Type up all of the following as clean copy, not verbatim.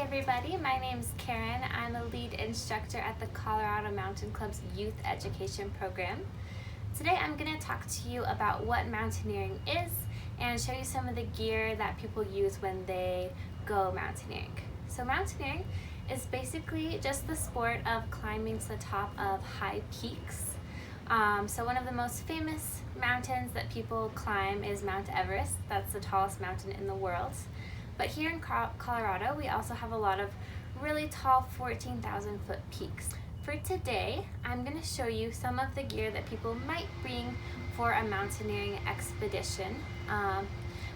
everybody, my name's Karen. I'm a lead instructor at the Colorado Mountain Club's Youth Education Program. Today I'm going to talk to you about what mountaineering is and show you some of the gear that people use when they go mountaineering. So mountaineering is basically just the sport of climbing to the top of high peaks. So one of the most famous mountains that people climb is Mount Everest. That's the tallest mountain in the world. But here in Colorado, we also have a lot of really tall 14,000 foot peaks. For today, I'm going to show you some of the gear that people might bring for a mountaineering expedition.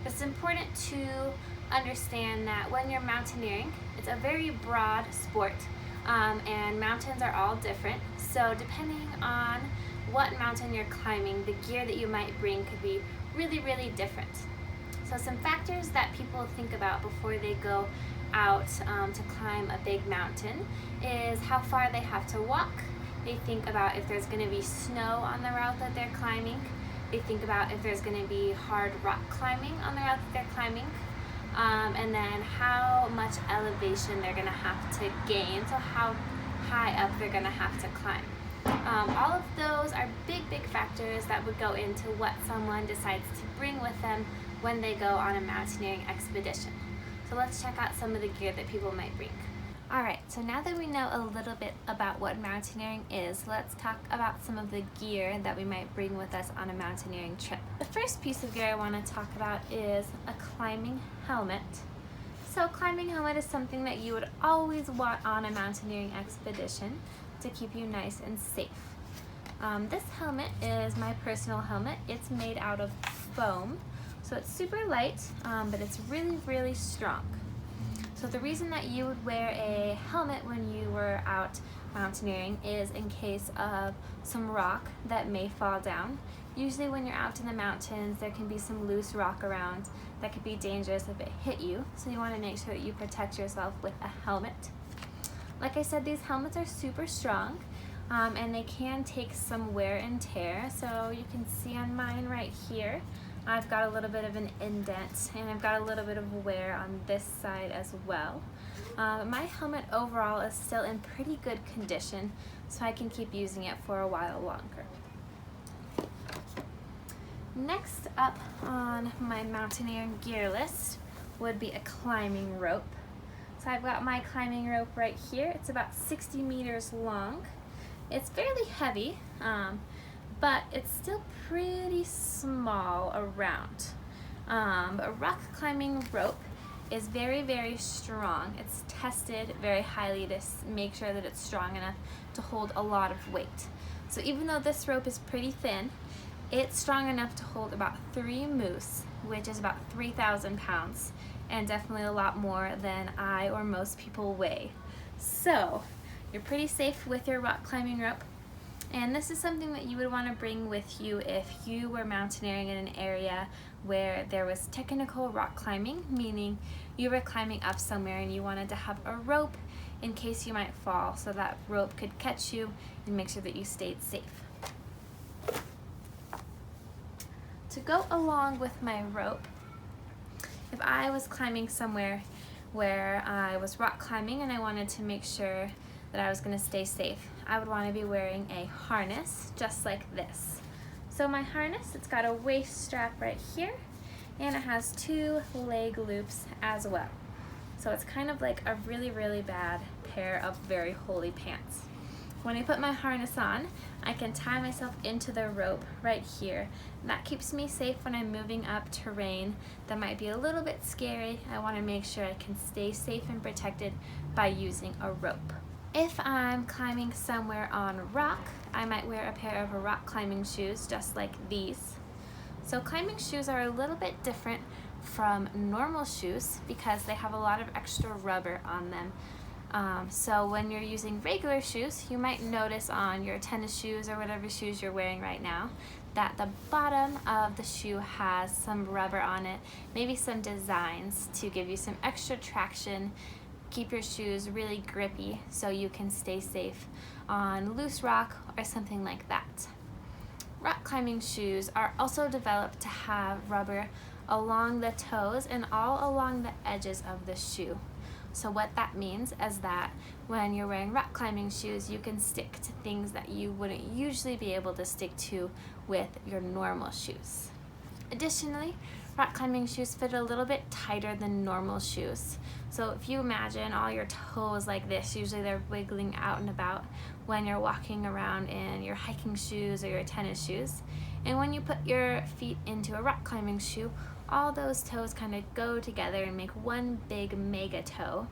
It's important to understand that when you're mountaineering, it's a very broad sport, and mountains are all different. So depending on what mountain you're climbing, the gear that you might bring could be really different. So some factors that people think about before they go out to climb a big mountain is how far they have to walk. They think about if there's going to be snow on the route that they're climbing. They think about if there's going to be hard rock climbing on the route that they're climbing. And then how much elevation they're going to have to gain, so how high up they're going to have to climb. All of those are big factors that would go into what someone decides to bring with them when they go on a mountaineering expedition. So let's check out some of the gear that people might bring. Alright, so now that we know a little bit about what mountaineering is, let's talk about some of the gear that we might bring with us on a mountaineering trip. The first piece of gear I want to talk about is a climbing helmet. So a climbing helmet is something that you would always want on a mountaineering expedition to keep you nice and safe. This helmet is my personal helmet. It's made out of foam. So it's super light, but it's really strong. So the reason that you would wear a helmet when you were out mountaineering is in case of some rock that may fall down. Usually when you're out in the mountains, there can be some loose rock around that could be dangerous if it hit you. So you want to make sure that you protect yourself with a helmet. Like I said, these helmets are super strong, and they can take some wear and tear. So you can see on mine right here, I've got a little bit of an indent, and I've got a little bit of wear on this side as well. My helmet overall is still in pretty good condition, so I can keep using it for a while longer. Next up on my mountaineering gear list would be a climbing rope. So I've got my climbing rope right here. It's about 60 meters long. It's fairly heavy, but it's still pretty small around. A rock climbing rope is very strong. It's tested very highly to make sure that it's strong enough to hold a lot of weight. So even though this rope is pretty thin, it's strong enough to hold about 3 moose, which is about 3,000 pounds, and definitely a lot more than I or most people weigh. So you're pretty safe with your rock climbing rope. And this is something that you would want to bring with you if you were mountaineering in an area where there was technical rock climbing, meaning you were climbing up somewhere and you wanted to have a rope in case you might fall, so that rope could catch you and make sure that you stayed safe. To go along with my rope, if I was climbing somewhere where I was rock climbing and I wanted to make sure that I was going to stay safe, I would want to be wearing a harness just like this. So my harness, it's got a waist strap right here, and it has 2 leg loops as well. So it's kind of like a really bad pair of very holey pants. When I put my harness on, I can tie myself into the rope right here. That keeps me safe when I'm moving up terrain that might be a little bit scary. I want to make sure I can stay safe and protected by using a rope. If I'm climbing somewhere on rock, I might wear a pair of rock climbing shoes just like these. So climbing shoes are a little bit different from normal shoes because they have a lot of extra rubber on them. So when you're using regular shoes, you might notice on your tennis shoes or whatever shoes you're wearing right now that the bottom of the shoe has some rubber on it, maybe some designs to give you some extra traction, keep your shoes really grippy so you can stay safe on loose rock or something like that. Rock climbing shoes are also developed to have rubber along the toes and all along the edges of the shoe. So what that means is that when you're wearing rock climbing shoes, you can stick to things that you wouldn't usually be able to stick to with your normal shoes. Additionally, rock climbing shoes fit a little bit tighter than normal shoes. So if you imagine all your toes like this, usually they're wiggling out and about when you're walking around in your hiking shoes or your tennis shoes. And when you put your feet into a rock climbing shoe, all those toes kind of go together and make one big mega toe.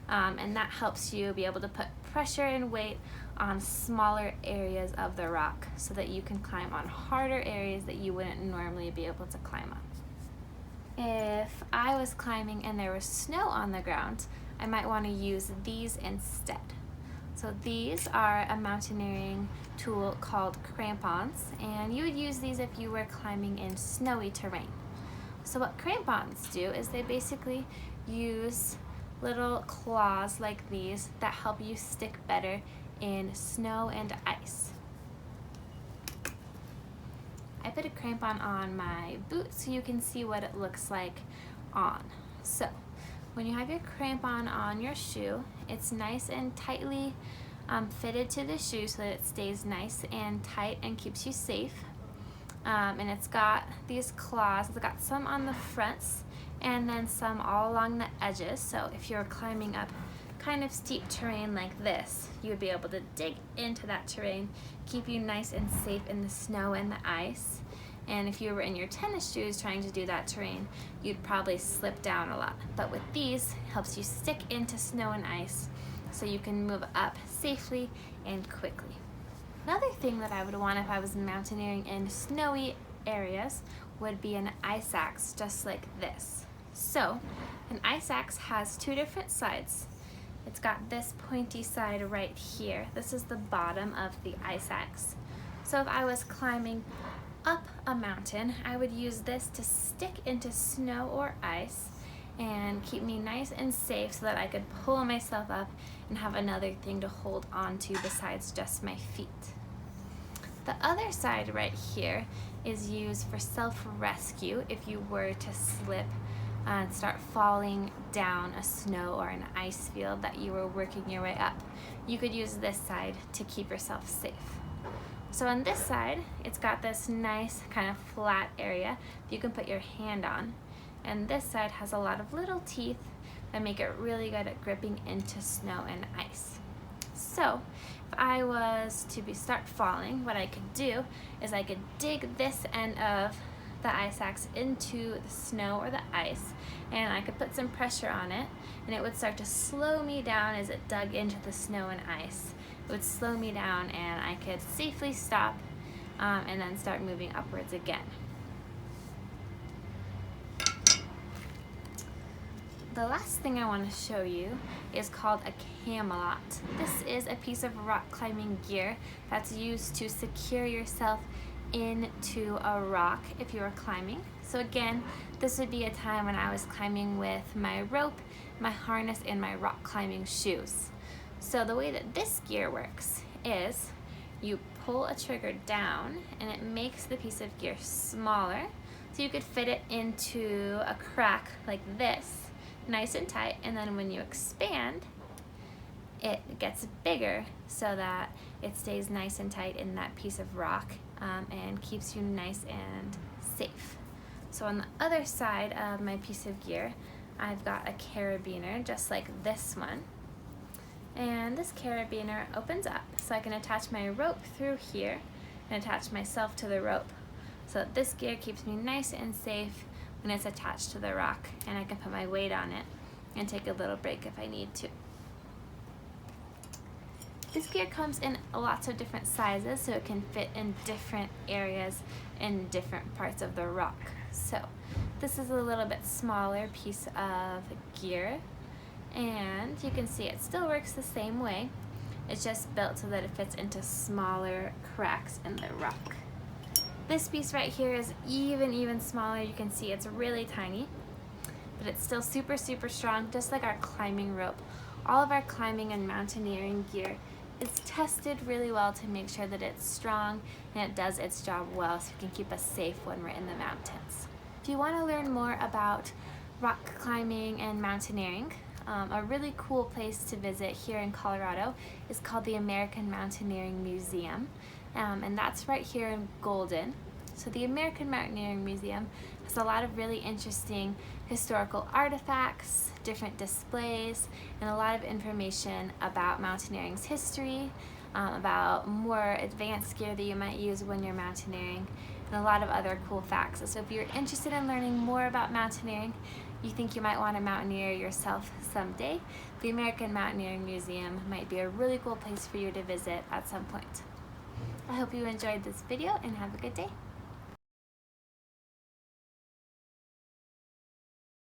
And that helps you be able to put pressure and weight on smaller areas of the rock so that you can climb on harder areas that you wouldn't normally be able to climb on. If I was climbing and there was snow on the ground, I might want to use these instead. So these are a mountaineering tool called crampons, and you would use these if you were climbing in snowy terrain. So what crampons do is they basically use little claws like these that help you stick better in snow and ice. I put a crampon on my boot so you can see what it looks like on. So when you have your crampon on your shoe, it's nice and tightly fitted to the shoe so that it stays nice and tight and keeps you safe. And it's got these claws. It's got some on the fronts and then some all along the edges. So if you're climbing up kind of steep terrain like this, you would be able to dig into that terrain, keep you nice and safe in the snow and the ice. And if you were in your tennis shoes trying to do that terrain, you'd probably slip down a lot. But with these, it helps you stick into snow and ice so you can move up safely and quickly. Another thing that I would want if I was mountaineering in snowy areas would be an ice axe, just like this. So an ice axe has two different sides. It's got this pointy side right here. This is the bottom of the ice axe. So if I was climbing up a mountain, I would use this to stick into snow or ice and keep me nice and safe so that I could pull myself up and have another thing to hold on to besides just my feet. The other side right here is used for self-rescue if you were to slip and start falling down a snow or an ice field that you were working your way up. You could use this side to keep yourself safe. So on this side, it's got this nice kind of flat area you can put your hand on. And this side has a lot of little teeth that make it really good at gripping into snow and ice. So if I was to start falling, what I could do is I could dig this end of the ice axe into the snow or the ice, and I could put some pressure on it, and it would start to slow me down as it dug into the snow and ice. It would slow me down and I could safely stop and then start moving upwards again. The last thing I want to show you is called a camelot. This is a piece of rock climbing gear that's used to secure yourself into a rock if you are climbing. So again, this would be a time when I was climbing with my rope, my harness, and my rock climbing shoes. So the way that this gear works is you pull a trigger down and it makes the piece of gear smaller so you could fit it into a crack like this, nice and tight, and then when you expand, it gets bigger so that it stays nice and tight in that piece of rock and keeps you nice and safe. So on the other side of my piece of gear, I've got a carabiner just like this one. And this carabiner opens up so I can attach my rope through here and attach myself to the rope. So that this gear keeps me nice and safe when it's attached to the rock, and I can put my weight on it and take a little break if I need to. This gear comes in lots of different sizes, so it can fit in different areas in different parts of the rock. So this is a little bit smaller piece of gear, and you can see it still works the same way. It's just built so that it fits into smaller cracks in the rock. This piece right here is even smaller. You can see it's really tiny, but it's still super strong, just like our climbing rope. All of our climbing and mountaineering gear is tested really well to make sure that it's strong and it does its job well so it can keep us safe when we're in the mountains. If you want to learn more about rock climbing and mountaineering, A really cool place to visit here in Colorado is called the American Mountaineering Museum, and that's right here in Golden. So the American Mountaineering Museum has a lot of really interesting historical artifacts, different displays, and a lot of information about mountaineering's history, about more advanced gear that you might use when you're mountaineering, and a lot of other cool facts. So if you're interested in learning more about mountaineering, you think you might want to mountaineer yourself someday, the American Mountaineering Museum might be a really cool place for you to visit at some point. I hope you enjoyed this video and have a good day.